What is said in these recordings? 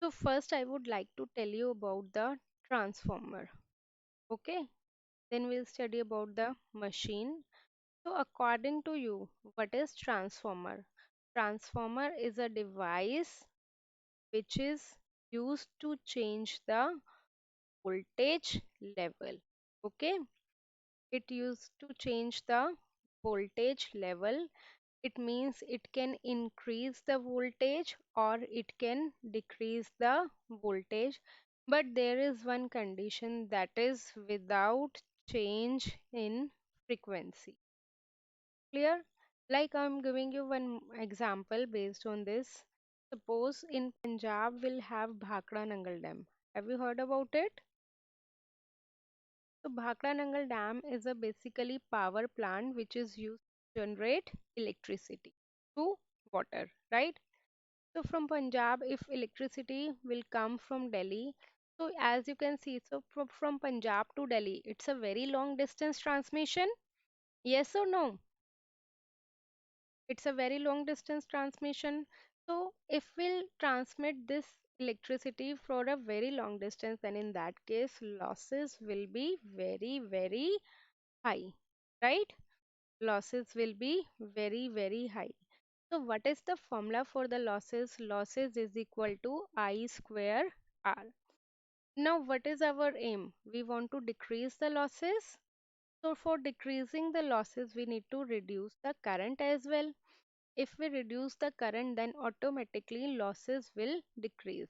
So first I would like to tell you about the transformer. Okay, then we'll study about the machine. So according to you, what is transformer? Transformer is a device which is used to change the voltage level. Okay, it used to change the voltage level. It means it can increase the voltage or it can decrease the voltage, but there is one condition, that is without change in frequency. Clear? Like I'm giving you one example based on this. Suppose in Punjab we'll have Bhakra Nangal Dam. Have you heard about it? So Bhakra Nangal Dam is a basically power plant which is used to generate electricity through water, right? So from Punjab, if electricity will come from Delhi, so as you can see, so from Punjab to Delhi, it's a very long distance transmission. Yes or no? It's a very long distance transmission. So if we'll transmit this electricity for a very long distance, then in that case, losses will be very, very high, right? Losses will be very, very high. So what is the formula for the losses? Losses is equal to I square R. Now what is our aim? We want to decrease the losses. So for decreasing the losses, we need to reduce the current as well. If we reduce the current, then automatically losses will decrease.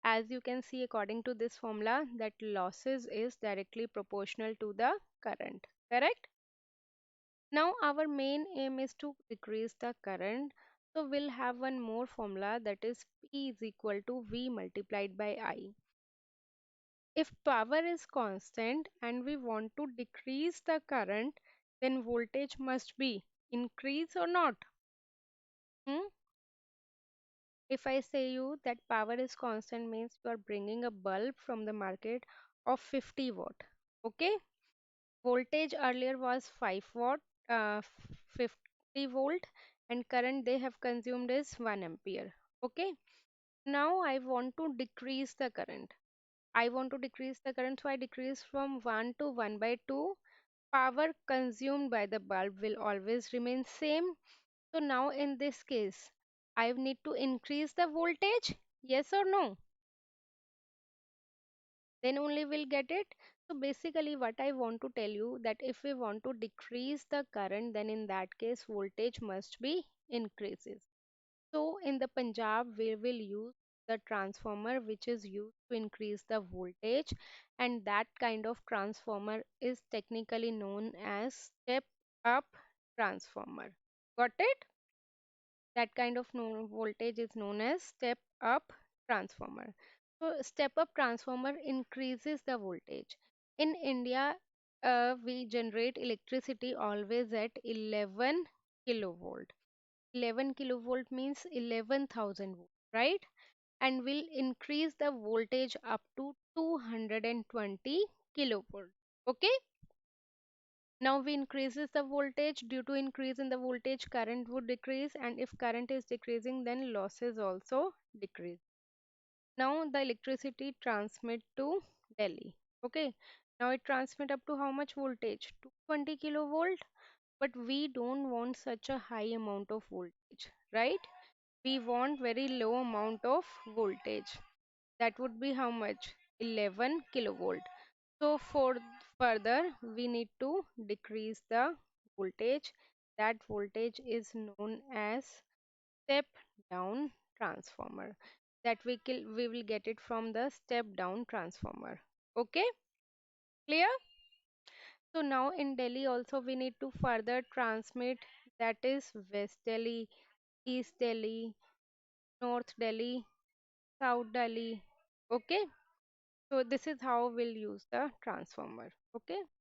As you can see according to this formula, that losses is directly proportional to the current. Correct? Now our main aim is to decrease the current. So we'll have one more formula, that is P is equal to V multiplied by I. If power is constant and we want to decrease the current, then voltage must be increase or not? Hmm? If I say you that power is constant means you are bringing a bulb from the market of 50 watt. Okay? Voltage earlier was 5 watt, 50 volt, and current they have consumed is 1 ampere. Okay? Now I want to decrease the current. I want to decrease the current, so I decrease from 1 to 1 by 2. Power consumed by the bulb will always remain same. So now in this case, I need to increase the voltage. Yes or no? Then only we'll get it. So basically what I want to tell you, that if we want to decrease the current, then in that case voltage must be increases. So in the Punjab we will use the transformer which is used to increase the voltage, and that kind of transformer is technically known as step up transformer. Got it? That kind of no voltage is known as step up transformer. So step up transformer increases the voltage. In India, we generate electricity always at 11 kilovolt. 11 kilovolt means 11,000 volt, right? And will increase the voltage up to 220 kilovolt. Okay, now we increases the voltage. Due to increase in the voltage, current would decrease, and if current is decreasing, then losses also decrease. Now the electricity transmit to Delhi. Okay, now it transmit up to how much voltage? 220 kilovolt. But we don't want such a high amount of voltage, right? We want very low amount of voltage. That would be how much? 11 kilovolt. So for further, we need to decrease the voltage. That voltage is known as step down transformer. That we will get it from the step down transformer. Okay, clear? So now in Delhi also we need to further transmit, that is West Delhi, East Delhi, North Delhi, South Delhi. Okay, so this is how we'll use the transformer. Okay.